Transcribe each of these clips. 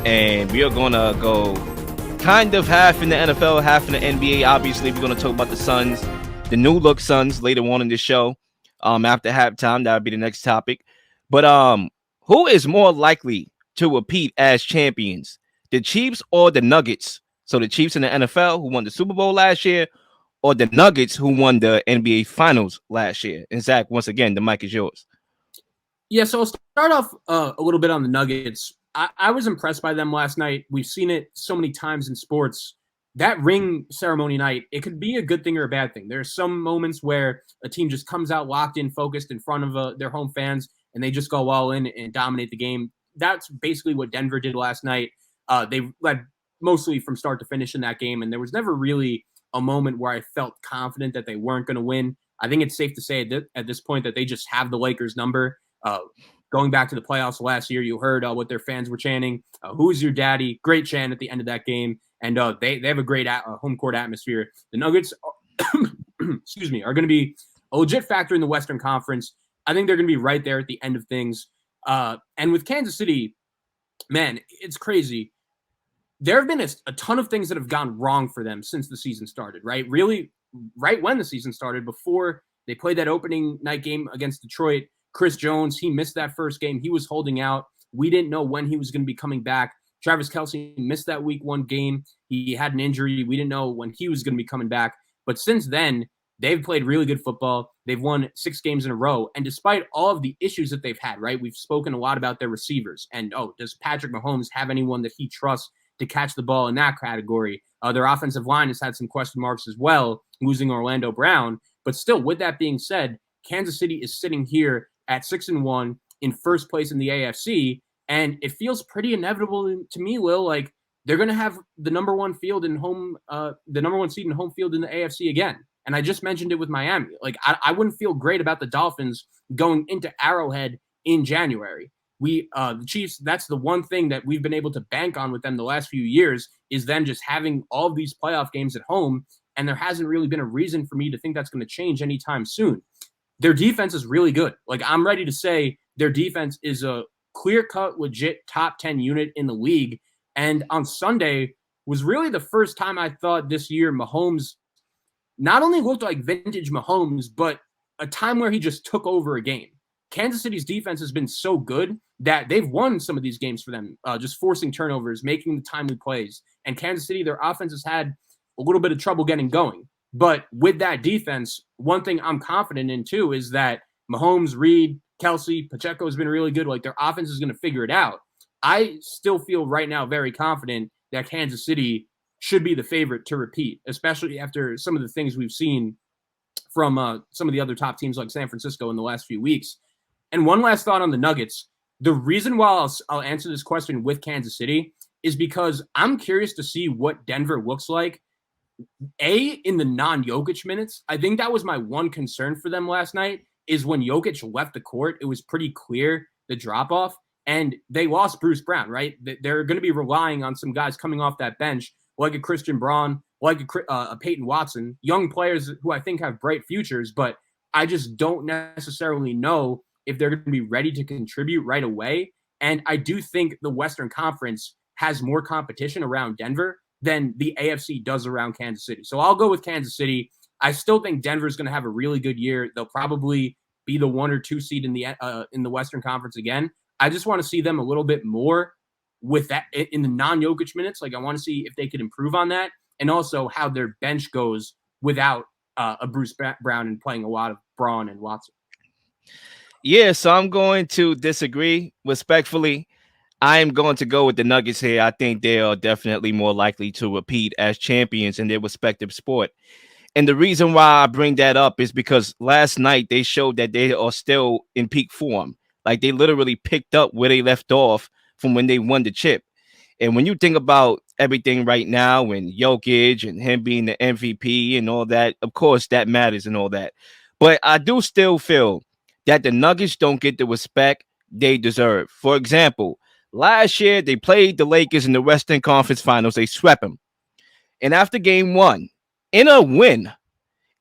and we are gonna go kind of half in the NFL, half in the NBA. Obviously, we're gonna talk about the Suns, the new look Suns later on in the show. After halftime, that would be the next topic. But who is more likely to repeat as champions, the Chiefs or the Nuggets? So the Chiefs in the NFL, who won the Super Bowl last year, or the Nuggets, who won the NBA Finals last year? And Zach, once again, the mic is yours. Yeah, so I'll start off a little bit on the Nuggets. I was impressed by them last night. We've seen it so many times in sports. That ring ceremony night, it could be a good thing or a bad thing. There are some moments where a team just comes out locked in, focused in front of their home fans, and they just go all in and dominate the game. That's basically what Denver did last night. They led mostly from start to finish in that game, and there was never really a moment where I felt confident that they weren't going to win. I think it's safe to say at this point that they just have the Lakers' number. Going back to the playoffs last year, you heard what their fans were chanting. Who's your daddy? Great chant at the end of that game. And they have a great home court atmosphere. The Nuggets, excuse me, are going to be a legit factor in the Western Conference. I think they're going to be right there at the end of things. And with Kansas City, man, it's crazy. There have been a ton of things that have gone wrong for them since the season started, right? Really, right when the season started, before they played that opening night game against Detroit, Chris Jones, he missed that first game. He was holding out. We didn't know when he was going to be coming back. Travis Kelce missed that week one game. He had an injury. We didn't know when he was going to be coming back. But since then, they've played really good football. They've won 6 games in a row. And despite all of the issues that they've had, right, we've spoken a lot about their receivers. And, does Patrick Mahomes have anyone that he trusts to catch the ball in that category? Their offensive line has had some question marks as well, losing Orlando Brown. But still, with that being said, Kansas City is sitting here at 6-1 in first place in the AFC, and it feels pretty inevitable to me, Lil. Like they're going to have the number one seed in home field in the AFC again. And I just mentioned it with Miami. Like I wouldn't feel great about the Dolphins going into Arrowhead in January. The Chiefs, that's the one thing that we've been able to bank on with them the last few years, is them just having all of these playoff games at home, and there hasn't really been a reason for me to think that's going to change anytime soon. Their defense is really good. Like, I'm ready to say their defense is a clear-cut, legit top 10 unit in the league. And on Sunday was really the first time I thought this year Mahomes not only looked like vintage Mahomes, but a time where he just took over a game. Kansas City's defense has been so good that they've won some of these games for them, just forcing turnovers, making the timely plays. And Kansas City, their offense has had a little bit of trouble getting going. But with that defense, one thing I'm confident in, too, is that Mahomes, Reed, Kelce, Pacheco has been really good. Like, their offense is going to figure it out. I still feel right now very confident that Kansas City should be the favorite to repeat, especially after some of the things we've seen from some of the other top teams like San Francisco in the last few weeks. And one last thought on the Nuggets. The reason why I'll answer this question with Kansas City is because I'm curious to see what Denver looks like in the non-Jokic minutes. I think that was my one concern for them last night, is when Jokic left the court, it was pretty clear the drop-off, and they lost Bruce Brown, right? They're going to be relying on some guys coming off that bench, like a Christian Braun, like a Peyton Watson, young players who I think have bright futures, but I just don't necessarily know if they're going to be ready to contribute right away. And I do think the Western Conference has more competition around Denver than the AFC does around Kansas City. So I'll go with Kansas City. I still think Denver's going to have a really good year. They'll probably be the 1 or 2 seed in the Western Conference again. I just want to see them a little bit more with that in the non-Jokic minutes. Like, I want to see if they could improve on that, and also how their bench goes without a Bruce Brown and playing a lot of Braun and Watson. Yeah, so I'm going to disagree respectfully. I am going to go with the Nuggets here. I think they are definitely more likely to repeat as champions in their respective sport. And the reason why I bring that up is because last night they showed that they are still in peak form. Like, they literally picked up where they left off from when they won the chip. And when you think about everything right now and Jokic and him being the MVP and all that, of course, that matters and all that. But I do still feel that the Nuggets don't get the respect they deserve. For example, last year they played the Lakers in the Western Conference Finals. They swept them. And after game 1, in a win,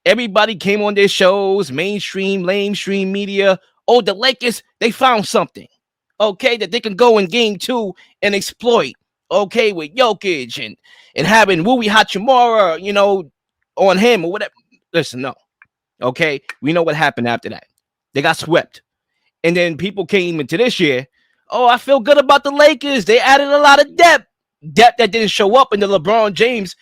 everybody came on their shows, mainstream, lamestream media. Oh, the Lakers, they found something, okay, that they can go in game 2 and exploit. okay, with Jokic and having Rui Hachimura, on him or whatever. Listen, no. Okay, we know what happened after that. They got swept. And then people came into this year. Oh, I feel good about the Lakers. They added a lot of depth. Depth that didn't show up in the LeBron James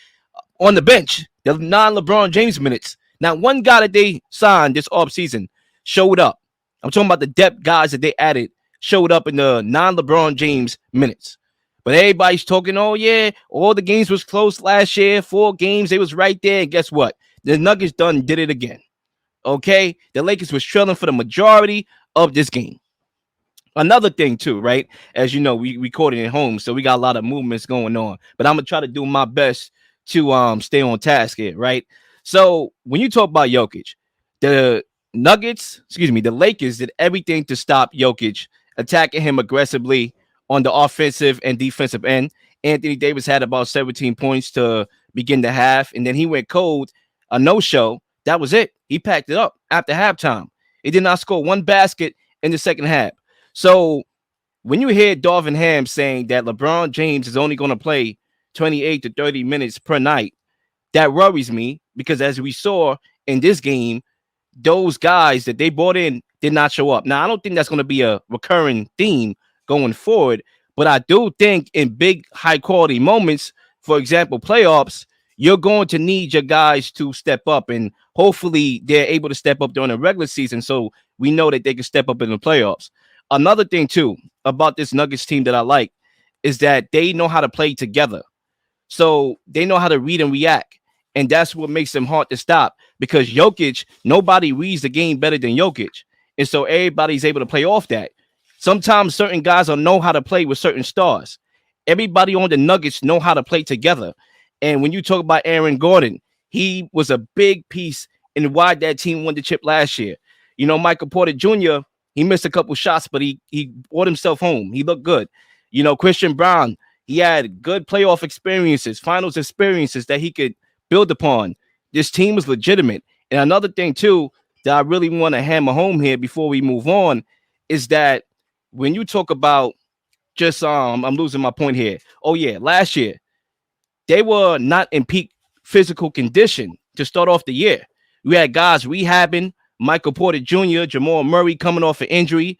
on the bench, the non-LeBron James minutes. Now, one guy that they signed this offseason showed up. I'm talking about the depth guys that they added showed up in the non-LeBron James minutes. But everybody's talking, oh, yeah, all the games was close last year. 4 games, they was right there. And guess what? The Nuggets did it again. Okay? The Lakers was trailing for the majority of this game. Another thing too, right? As you know, we recorded at home, so we got a lot of movements going on. But I'm gonna try to do my best to stay on task here, right? So when you talk about Jokic, the the Lakers did everything to stop Jokic, attacking him aggressively on the offensive and defensive end. Anthony Davis had about 17 points to begin the half, and then he went cold, a no-show. That was it. He packed it up after halftime. He did not score one basket in the second half. So when you hear Darvin Ham saying that LeBron James is only going to play 28 to 30 minutes per night, that worries me because as we saw in this game, those guys that they brought in did not show up. Now, I don't think that's going to be a recurring theme going forward, but I do think in big, high quality moments, for example, playoffs, you're going to need your guys to step up, and hopefully they're able to step up during the regular season so we know that they can step up in the playoffs. Another thing, too, about this Nuggets team that I like is that they know how to play together. So they know how to read and react. And that's what makes them hard to stop because Jokic, nobody reads the game better than Jokic. And so everybody's able to play off that. Sometimes certain guys don't know how to play with certain stars. Everybody on the Nuggets know how to play together. And when you talk about Aaron Gordon, he was a big piece in why that team won the chip last year. Michael Porter Jr., he missed a couple shots, but he brought himself home. He looked good. Christian Brown, he had good playoff experiences, finals experiences that he could build upon. This team was legitimate. And another thing, too, that I really want to hammer home here before we move on is that when you talk about just I'm losing my point here. Oh, yeah, last year, they were not in peak physical condition to start off the year. We had guys rehabbing, Michael Porter Jr., Jamal Murray coming off an injury.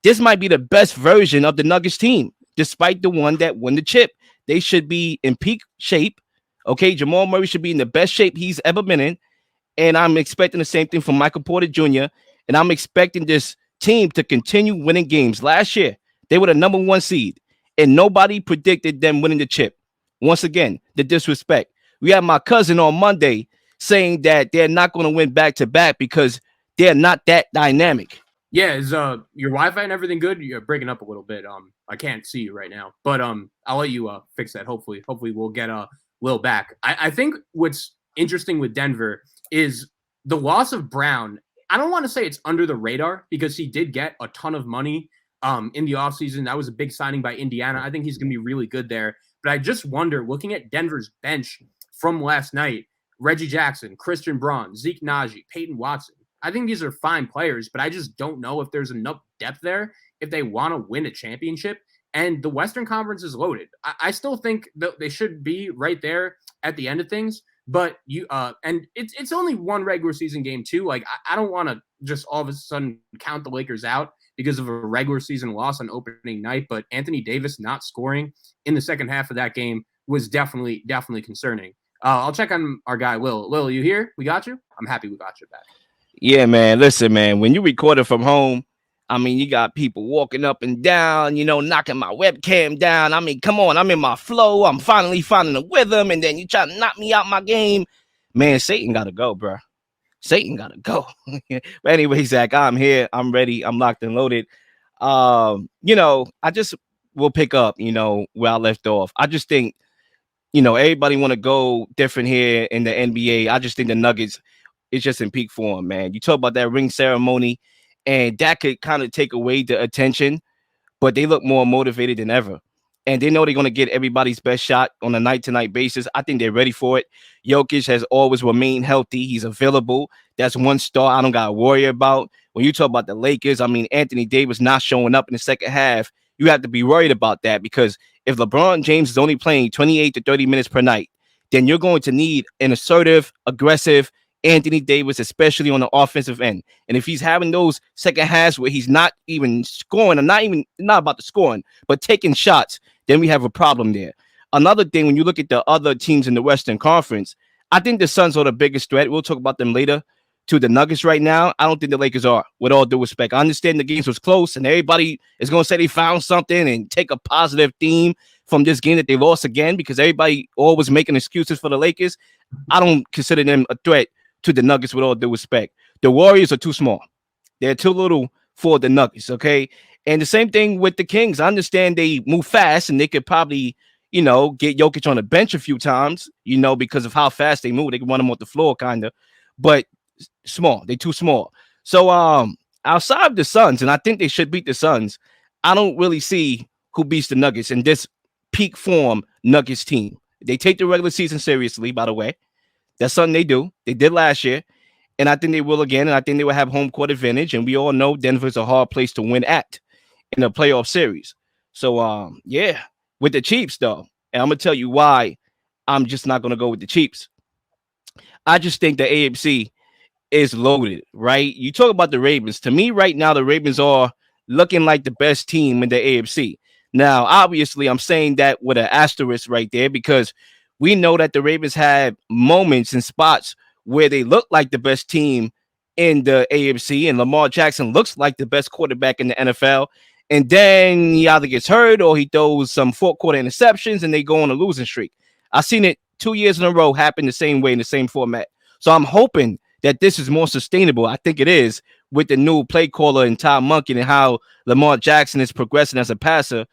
This might be the best version of the Nuggets team, despite the one that won the chip. They should be in peak shape. Okay, Jamal Murray should be in the best shape he's ever been in. And I'm expecting the same thing from Michael Porter Jr. And I'm expecting this team to continue winning games. Last year, they were the number 1 seed, and nobody predicted them winning the chip. Once again, the disrespect. We had my cousin on Monday saying that they're not going to win back-to-back because they're not that dynamic. Yeah, is your Wi-Fi and everything good? You're breaking up a little bit. I can't see you right now, but I'll let you fix that. Hopefully we'll get Lil back. I think what's interesting with Denver is the loss of Brown. I don't want to say it's under the radar because he did get a ton of money in the offseason. That was a big signing by Indiana. I think he's going to be really good there. But I just wonder, looking at Denver's bench from last night, Reggie Jackson, Christian Braun, Zeke Naji, Peyton Watson. I think these are fine players, but I just don't know if there's enough depth there if they want to win a championship. And the Western Conference is loaded. I still think that they should be right there at the end of things. But and it's only one regular season game too. Like I don't want to just all of a sudden count the Lakers out because of a regular season loss on opening night. But Anthony Davis not scoring in the second half of that game was definitely concerning. I'll check on our guy Lil. Lil, you here? We got you. I'm happy we got you back. Yeah, man. Listen, man, when you record it from home, I mean, you got people walking up and down, knocking my webcam down. I mean, come on, I'm in my flow. I'm finally finding a rhythm, and then you try to knock me out my game. Man, Satan got to go, bro. Satan got to go. But anyway, Zach, I'm here. I'm ready. I'm locked and loaded. I just will pick up, where I left off. I just think, everybody want to go different here in the NBA. I just think the Nuggets is just in peak form, man. You talk about that ring ceremony, and that could kind of take away the attention, but they look more motivated than ever. And they know they're going to get everybody's best shot on a night-to-night basis. I think they're ready for it. Jokic has always remained healthy. He's available. That's one star I don't got to worry about. When you talk about the Lakers, I mean, Anthony Davis not showing up in the second half, you have to be worried about that because if LeBron James is only playing 28 to 30 minutes per night, then you're going to need an assertive, aggressive Anthony Davis, especially on the offensive end. And if he's having those second halves where he's not even scoring, or not about the scoring, but taking shots, then we have a problem there. Another thing, when you look at the other teams in the Western Conference, I think the Suns are the biggest threat. We'll talk about them later. To the Nuggets right now, I don't think the Lakers are, with all due respect. I understand the games was close, and everybody is going to say they found something and take a positive theme from this game that they lost again because everybody always making excuses for the Lakers. I don't consider them a threat to the Nuggets with all due respect. The Warriors are too small. They're too little for the Nuggets, okay? And the same thing with the Kings. I understand they move fast and they could probably, get Jokic on the bench a few times, because of how fast they move. They can run him off the floor, kind of. But small. They too small. So outside of the Suns, and I think they should beat the Suns, I don't really see who beats the Nuggets in this peak form Nuggets team. They take the regular season seriously, by the way. That's something they do. They did last year. And I think they will again. And I think they will have home court advantage. And we all know Denver's a hard place to win at in a playoff series. So yeah, with the Chiefs though, and I'm gonna tell you why I'm just not gonna go with the Chiefs. I just think the AFC is loaded, right? You talk about the Ravens. To me, right now, the Ravens are looking like the best team in the AFC. Now, obviously, I'm saying that with an asterisk right there because we know that the Ravens had moments and spots where they look like the best team in the AFC, and Lamar Jackson looks like the best quarterback in the NFL. And then he either gets hurt or he throws some fourth quarter interceptions and they go on a losing streak. I've seen it 2 years in a row happen the same way in the same format. So I'm hoping that this is more sustainable. I think it is with the new play caller and Tom Monkey and how Lamar Jackson is progressing as a passer.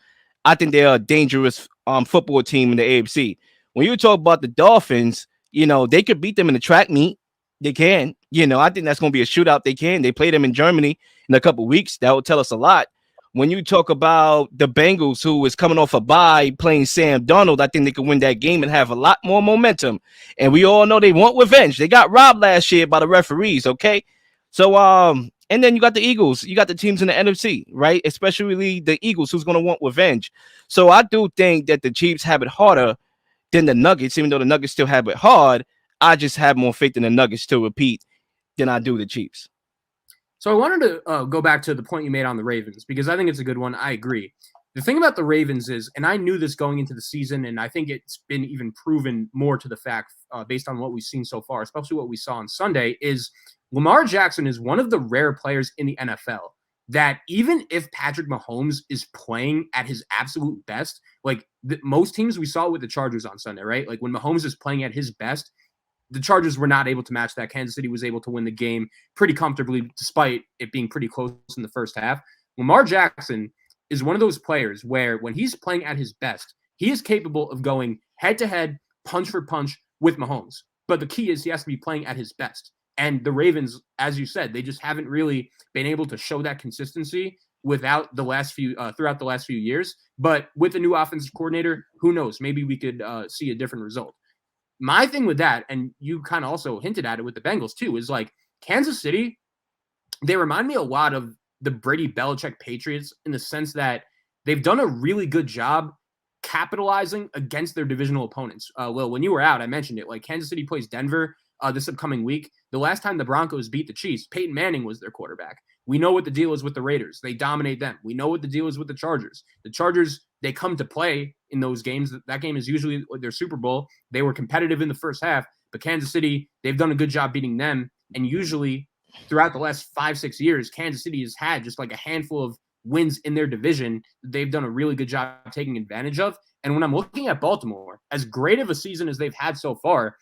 I think they are a dangerous football team in the AFC. When you talk about the Dolphins, they could beat them in the track meet. They can. I think that's going to be a shootout. They can. They play them in Germany in a couple of weeks. That will tell us a lot. When you talk about the Bengals, who is coming off a bye playing Sam Darnold, I think they could win that game and have a lot more momentum. And we all know they want revenge. They got robbed last year by the referees, okay? So, and then you got the Eagles. You got the teams in the NFC, right? Especially the Eagles, who's going to want revenge. So I do think that the Chiefs have it harder than the Nuggets, even though the Nuggets still have it hard. I just have more faith in the Nuggets to repeat than I do the Chiefs. So I wanted to go back to the point you made on the Ravens because I think it's a good one. I agree. The thing about the Ravens is, and I knew this going into the season, and I think it's been even proven more to the fact based on what we've seen so far, especially what we saw on Sunday, is Lamar Jackson is one of the rare players in the NFL that even if Patrick Mahomes is playing at his absolute best, like most teams we saw with the Chargers on Sunday, right? Like when Mahomes is playing at his best, the Chargers were not able to match that. Kansas City was able to win the game pretty comfortably, despite it being pretty close in the first half. Lamar Jackson is one of those players where when he's playing at his best, he is capable of going head-to-head, punch for punch with Mahomes. But the key is he has to be playing at his best. And the Ravens, as you said, they just haven't really been able to show that consistency throughout the last few years. But with the new offensive coordinator, who knows? Maybe we could see a different result. My thing with that, and you kind of also hinted at it with the Bengals too, is like Kansas City, they remind me a lot of the Brady Belichick Patriots in the sense that they've done a really good job capitalizing against their divisional opponents. Will, when you were out, I mentioned it. Like Kansas City plays Denver this upcoming week. The last time the Broncos beat the Chiefs, Peyton Manning was their quarterback. We know what the deal is with the Raiders. They dominate them. We know what the deal is with the Chargers. The Chargers, they come to play in those games. That game is usually their Super Bowl. They were competitive in the first half, but Kansas City, they've done a good job beating them. And usually throughout the last 5-6 years, Kansas City has had just like a handful of wins in their division that they've done a really good job taking advantage of. And when I'm looking at Baltimore, as great of a season as they've had so far,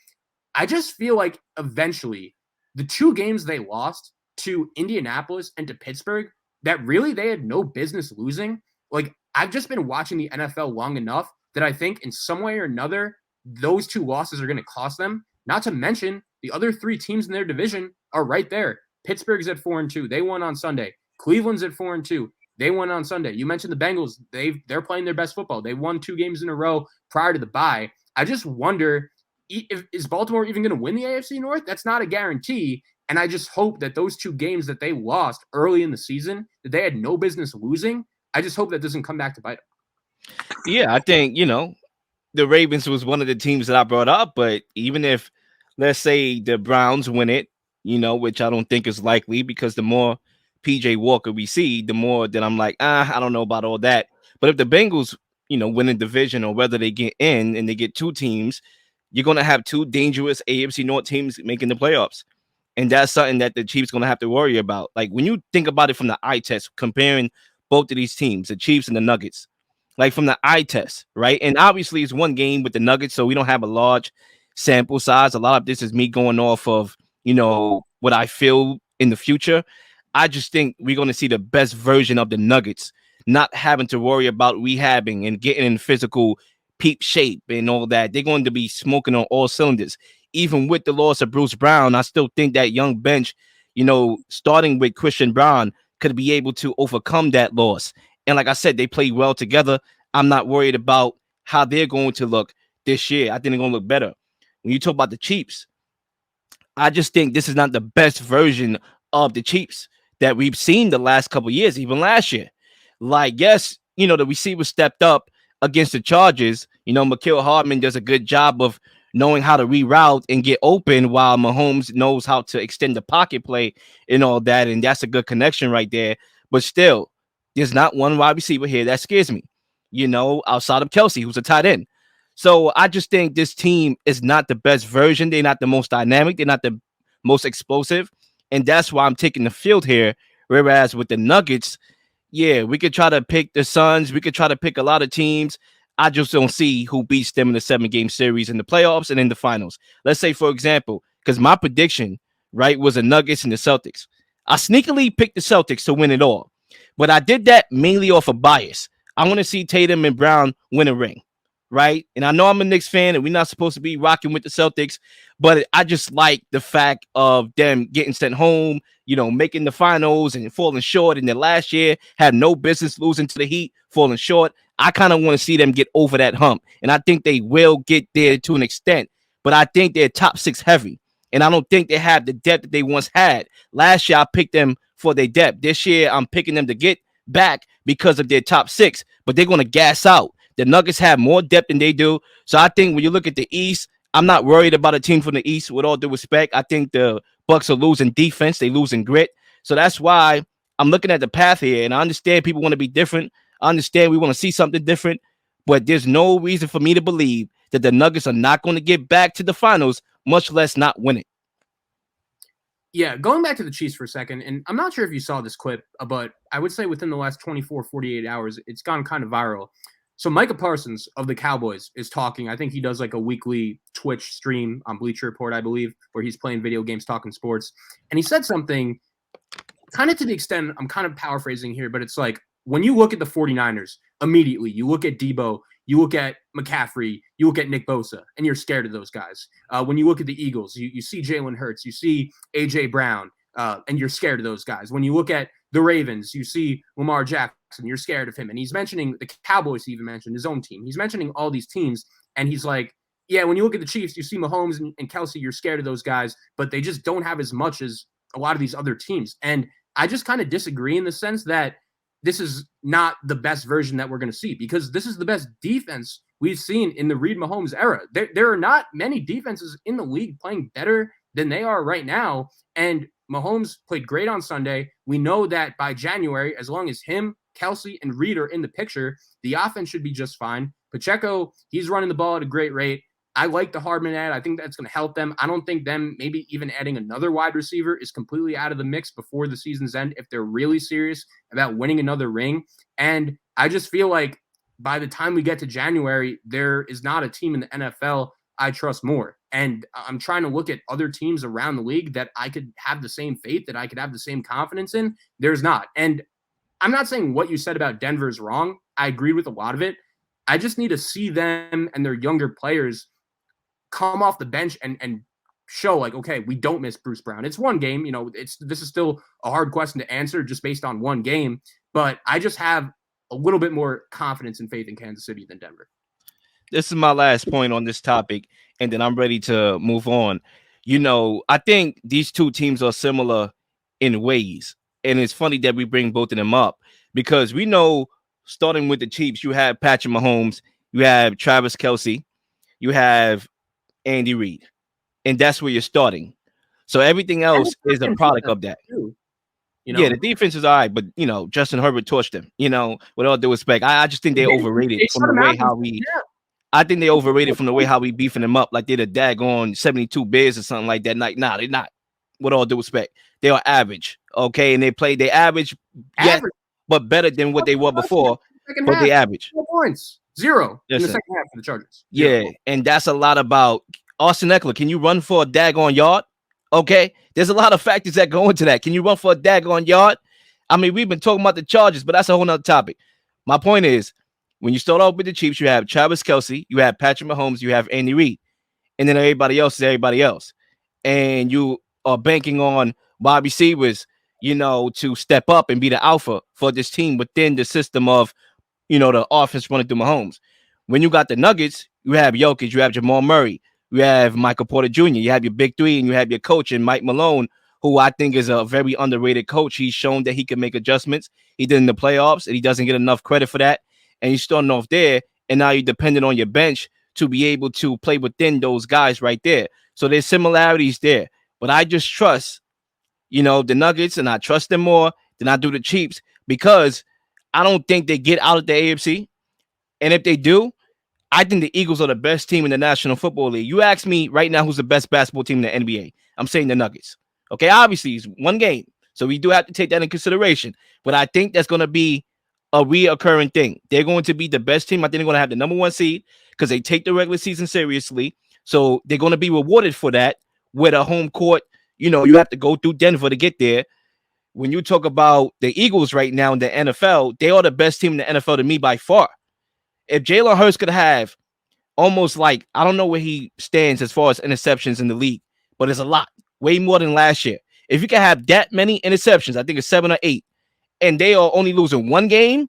I just feel like eventually the two games they lost to Indianapolis and to Pittsburgh that really they had no business losing. Like I've just been watching the NFL long enough that I think in some way or another, those two losses are going to cost them. Not to mention the other three teams in their division are right there. Pittsburgh's at 4-2. They won on Sunday. Cleveland's at 4-2. They won on Sunday. You mentioned the Bengals. They're playing their best football. They won 2 games in a row prior to the bye. I just wonder, is Baltimore even going to win the AFC North? That's not a guarantee. And I just hope that those 2 games that they lost early in the season that they had no business losing, I just hope that doesn't come back to bite him. Yeah, I think, the Ravens was one of the teams that I brought up, but even if, let's say, the Browns win it, which I don't think is likely because the more PJ Walker we see, the more that I'm like, I don't know about all that. But if the Bengals, win a division or whether they get in and they get two teams, you're going to have two dangerous AFC North teams making the playoffs. And that's something that the Chiefs going to have to worry about. Like when you think about it from the eye test, comparing both of these teams, the Chiefs and the Nuggets, like from the eye test, right? And obviously it's one game with the Nuggets, so we don't have a large sample size. A lot of this is me going off of, what I feel in the future. I just think we're going to see the best version of the Nuggets, not having to worry about rehabbing and getting in physical peep shape and all that. They're going to be smoking on all cylinders. Even with the loss of Bruce Brown, I still think that young bench, starting with Christian Brown, could be able to overcome that loss. And like I said, they play well together. I'm not worried about how they're going to look this year. I think they're going to look better. When you talk about the Chiefs, I just think this is not the best version of the Chiefs that we've seen the last couple of years, even last year. Like, yes, the receiver stepped up against the Chargers. McKill Hardman does a good job of knowing how to reroute and get open while Mahomes knows how to extend the pocket play and all that. And that's a good connection right there. But still, there's not one wide receiver here that scares me, outside of Kelsey, who's a tight end. So I just think this team is not the best version. They're not the most dynamic. They're not the most explosive. And that's why I'm taking the field here. Whereas with the Nuggets, yeah, we could try to pick the Suns. We could try to pick a lot of teams. I just don't see who beats them in the 7-game series in the playoffs and in the finals. Let's say, for example, because my prediction, right, was the Nuggets and the Celtics. I sneakily picked the Celtics to win it all. But I did that mainly off of bias. I want to see Tatum and Brown win a ring, right? And I know I'm a Knicks fan and we're not supposed to be rocking with the Celtics, but I just like the fact of them getting sent home, making the finals and falling short. And then last year had no business losing to the Heat, falling short. I kind of want to see them get over that hump. And I think they will get there to an extent, but I think they're top six heavy. And I don't think they have the depth that they once had. Last year, I picked them for their depth. This year, I'm picking them to get back because of their top six, but they're going to gas out. The Nuggets have more depth than they do. So I think when you look at the East, I'm not worried about a team from the East with all due respect. I think the Bucks are losing defense. They losing grit. So that's why I'm looking at the path here. And I understand people want to be different. I understand we want to see something different. But there's no reason for me to believe that the Nuggets are not going to get back to the finals, much less not win it. Yeah, going back to the Chiefs for a second, and I'm not sure if you saw this clip, but I would say within the last 24, 48 hours, it's gone kind of viral. So Micah Parsons of the Cowboys is talking. I think he does like a weekly Twitch stream on Bleacher Report, I believe, where he's playing video games, talking sports. And he said something kind of to the extent, I'm kind of paraphrasing here, but it's like when you look at the 49ers, immediately you look at Debo, you look at McCaffrey, you look at Nick Bosa, and you're scared of those guys. When you look at the Eagles, you see Jalen Hurts, you see A.J. Brown, and you're scared of those guys. When you look at the Ravens, you see Lamar Jackson, you're scared of him. And he's mentioning the Cowboys, he even mentioned his own team. He's mentioning all these teams, and he's like, yeah, when you look at the Chiefs, you see Mahomes and Kelsey, you're scared of those guys, but they just don't have as much as a lot of these other teams. And I just kind of disagree in the sense that this is not the best version that we're going to see, because this is the best defense we've seen in the Reid Mahomes era. There are not many defenses in the league playing better than they are right now. And Mahomes played great on Sunday. We know that by January, as long as him, Kelsey, and Reid are in the picture, the offense should be just fine. Pacheco, he's running the ball at a great rate. I like the Hardman ad. I think that's going to help them. I don't think them maybe even adding another wide receiver is completely out of the mix before the season's end if they're really serious about winning another ring. And I just feel like by the time we get to January, there is not a team in the NFL I trust more. And I'm trying to look at other teams around the league that I could have the same faith, that I could have the same confidence in. There's not. And I'm not saying what you said about Denver is wrong. I agree with a lot of it. I just need to see them and their younger players come off the bench and show like, okay, we don't miss Bruce Brown. It's one game, this is still a hard question to answer just based on one game, but I just have a little bit more confidence and faith in Kansas City than Denver. This is my last point on this topic, and then I'm ready to move on. I think these two teams are similar in ways, and it's funny that we bring both of them up because we know starting with the Chiefs, you have Patrick Mahomes, you have Travis Kelsey, you have Andy Reid, and that's where you're starting. So everything And the else is a second product defense of that. too, you Yeah, the know. defense is all right, but Justin Herbert torched them. With all due respect, I just think they overrated They from shut the him way out in the how second we. half. I think they overrated from the way how we beefing them up, like they're the daggone 72 Bears or something like that. Like, nah, they're not. With all due respect, they are average, okay, and they average, yes, Average. but better than what they were before. Second But they half, average. 4 points, zero in the Listen, second half for the Chargers. Zero. yeah, and that's a lot about Austin Eckler. Can you run for a daggone yard? Okay, there's a lot of factors that go into that. Can you run for a daggone yard? I mean, we've been talking about the Chargers, but that's a whole nother topic. My point is, when you start off with the Chiefs, you have Travis Kelsey, you have Patrick Mahomes, you have Andy Reid, and then everybody else is everybody else. And you are banking on wide receivers, to step up and be the alpha for this team within the system of the offense running through Mahomes. When you got the Nuggets, you have Jokic, you have Jamal Murray, you have Michael Porter Jr., you have your big three, and you have your coach and Mike Malone, who I think is a very underrated coach. He's shown that he can make adjustments. He did in the playoffs, and he doesn't get enough credit for that. And you're starting off there, and now you're dependent on your bench to be able to play within those guys right there. So there's similarities there. But I just trust, the Nuggets, and I trust them more than I do the Chiefs because I don't think they get out of the AFC. And if they do, I think the Eagles are the best team in the National Football League. You ask me right now who's the best basketball team in the NBA. I'm saying the Nuggets. Okay, obviously it's one game. So we do have to take that in consideration. But I think that's going to be a reoccurring thing. They're going to be the best team. I think they're going to have the number one seed because they take the regular season seriously. So they're going to be rewarded for that with a home court. You have to go through Denver to get there. When you talk about the Eagles right now in the NFL, they are the best team in the NFL to me by far. If Jalen Hurts could have almost like, I don't know where he stands as far as interceptions in the league, but it's a lot, way more than last year. If you can have that many interceptions, I think it's 7 or 8, and they are only losing one game,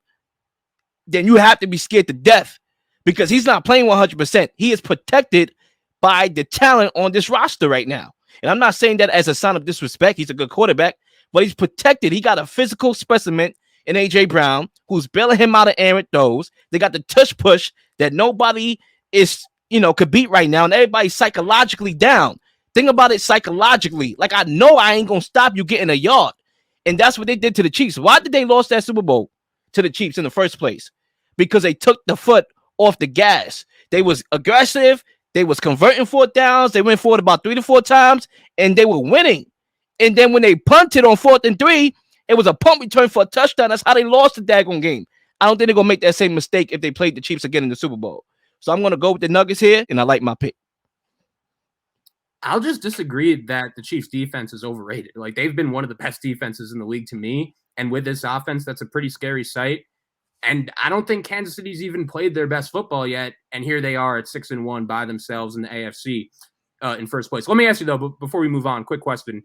then you have to be scared to death because he's not playing 100%. He is protected by the talent on this roster right now. And I'm not saying that as a sign of disrespect. He's a good quarterback, but he's protected. He got a physical specimen in A.J. Brown, who's bailing him out of errant throws. They got the tush push that nobody is, could beat right now, and everybody's psychologically down. Think about it psychologically. Like, I know I ain't going to stop you getting a yard. And that's what they did to the Chiefs. Why did they lose that Super Bowl to the Chiefs in the first place? Because they took the foot off the gas. They was aggressive. They was converting fourth downs. They went for it about 3 to 4 times, and they were winning. And then when they punted on 4th and 3, it was a punt return for a touchdown. That's how they lost the daggone game. I don't think they're going to make that same mistake if they played the Chiefs again in the Super Bowl. So I'm going to go with the Nuggets here, and I like my pick. I'll just disagree that the Chiefs defense is overrated. Like, they've been one of the best defenses in the league to me. And with this offense, that's a pretty scary sight. And I don't think Kansas City's even played their best football yet. And here they are at 6-1 by themselves in the AFC in first place. Let me ask you, though, before we move on, quick question.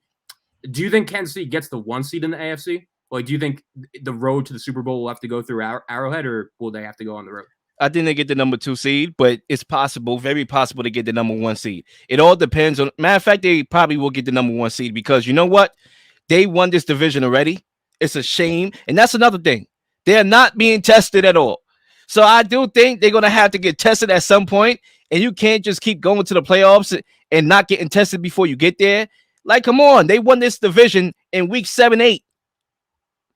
Do you think Kansas City gets the 1 seed in the AFC? Like, do you think the road to the Super Bowl will have to go through Arrowhead, or will they have to go on the road? I think they get the number 2 seed, but it's possible, very possible, to get the number 1 seed. It all depends on. Matter of fact, they probably will get the number 1 seed because you know what? They won this division already. It's a shame, and that's another thing. They're not being tested at all. So I do think they're going to have to get tested at some point, and you can't just keep going to the playoffs and not getting tested before you get there. Like, come on. They won this division in week 7, 8.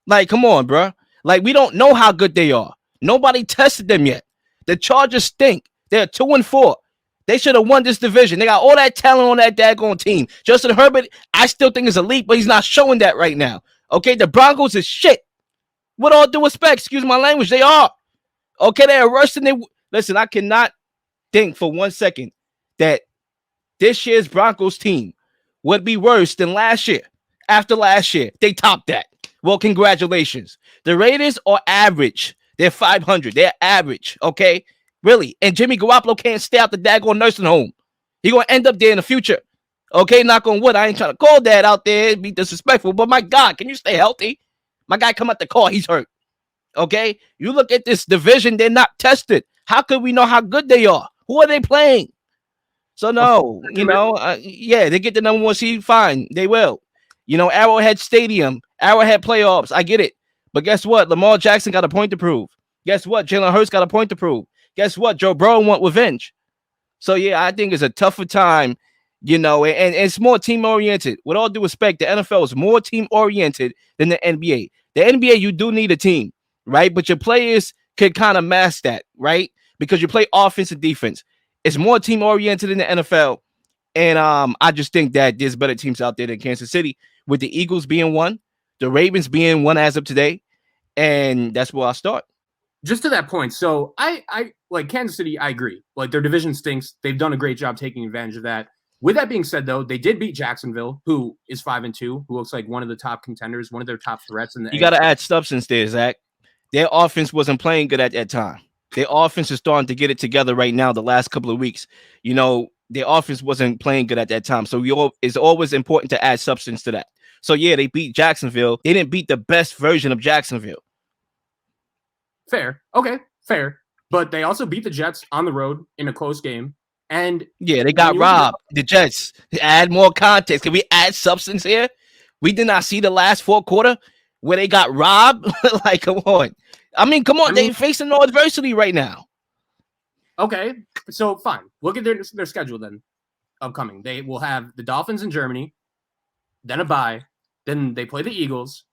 Like, come on, bro. Like, we don't know how good they are. Nobody tested them yet. The Chargers stink. They're 2-4. They should have won this division. They got all that talent on that daggone team. Justin Herbert, I still think is elite, but he's not showing that right now. Okay, the Broncos is shit. With all due respect, excuse my language, they are. Okay, they are worse than they. Listen, I cannot think for 1 second that this year's Broncos team would be worse than last year. After last year, they topped that. Well, congratulations. The Raiders are average. They're 500. They're average, okay? Really. And Jimmy Garoppolo can't stay out the daggone nursing home. He's going to end up there in the future. Okay, knock on wood. I ain't trying to call that out there and be disrespectful, but my God, can you stay healthy? My guy come out the car. He's hurt. Okay? You look at this division, they're not tested. How could we know how good they are? Who are they playing? So, no, yeah, they get the number 1 seed, fine. They will. Arrowhead Stadium, Arrowhead playoffs, I get it. But guess what? Lamar Jackson got a point to prove. Guess what? Jalen Hurts got a point to prove. Guess what? Joe Burrow want revenge. So yeah, I think it's a tougher time, and it's more team oriented. With all due respect, the NFL is more team oriented than the NBA. The NBA, you do need a team, right? But your players could kind of mask that, right? Because you play offense and defense. It's more team oriented in the NFL. And I just think that there's better teams out there than Kansas City, with the Eagles being one, the Ravens being one as of today. And that's where I'll start. Just to that point, so I like Kansas City. I agree. Like their division stinks. They've done a great job taking advantage of that. With that being said, though, they did beat Jacksonville, who is 5-2, who looks like one of the top contenders, one of their top threats in the You got to AFC. add substance there, Zach. Their offense wasn't playing good at that time. Their offense is starting to get it together right now. The last couple of weeks, their offense wasn't playing good at that time. So it's always important to add substance to that. So yeah, they beat Jacksonville. They didn't beat the best version of Jacksonville. Fair. Okay, fair. But they also beat the Jets on the road in a close game. And yeah, they got robbed. The Jets. Add more context. Can we add substance here? We did not see the last fourth quarter where they got robbed. Like, come on. Come on. They're facing no adversity right now. Okay, so fine. Look at their schedule then. Upcoming, they will have the Dolphins in Germany, then a bye, then they play the Eagles,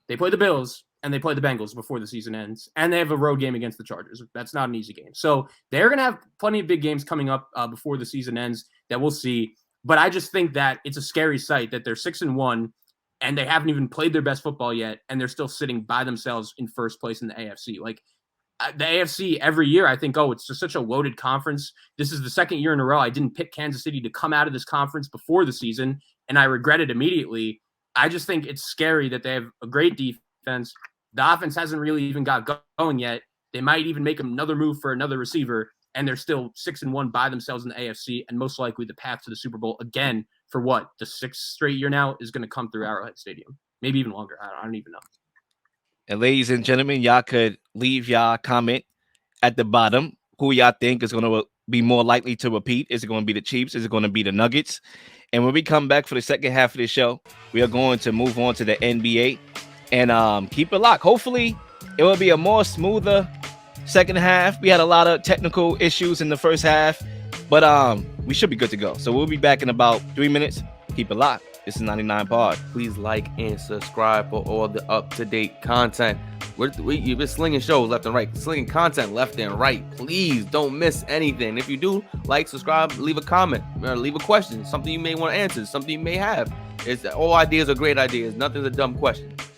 they play the Bills, and they play the Bengals before the season ends, and they have a road game against the Chargers. That's not an easy game. So they're going to have plenty of big games coming up before the season ends that we'll see. But I just think that it's a scary sight that they're 6-1, and they haven't even played their best football yet, and they're still sitting by themselves in first place in the AFC. Like, the AFC every year, I think, it's just such a loaded conference. This is the second year in a row I didn't pick Kansas City to come out of this conference before the season, and I regret it immediately. I just think it's scary that they have a great defense. The offense hasn't really even got going yet. They might even make another move for another receiver, and they're still 6-1 by themselves in the AFC, and most likely the path to the Super Bowl again for what, the sixth straight year now is going to come through Arrowhead Stadium. Maybe even longer. I don't even know. And ladies and gentlemen, y'all could leave y'all comment at the bottom who y'all think is going to be more likely to repeat. Is it going to be the Chiefs? Is it going to be the Nuggets? And when we come back for the second half of the show, we are going to move on to the NBA and keep it locked. Hopefully, it will be a more smoother second half. We had a lot of technical issues in the first half, but we should be good to go. So we'll be back in about 3 minutes. Keep it locked. This is 99 Pod. Please like and subscribe for all the up-to-date content. You've been slinging shows left and right, slinging content left and right. Please don't miss anything. If you do, like, subscribe, leave a comment, or leave a question, something you may want to answer, something you may have. All ideas are great ideas. Nothing's a dumb question.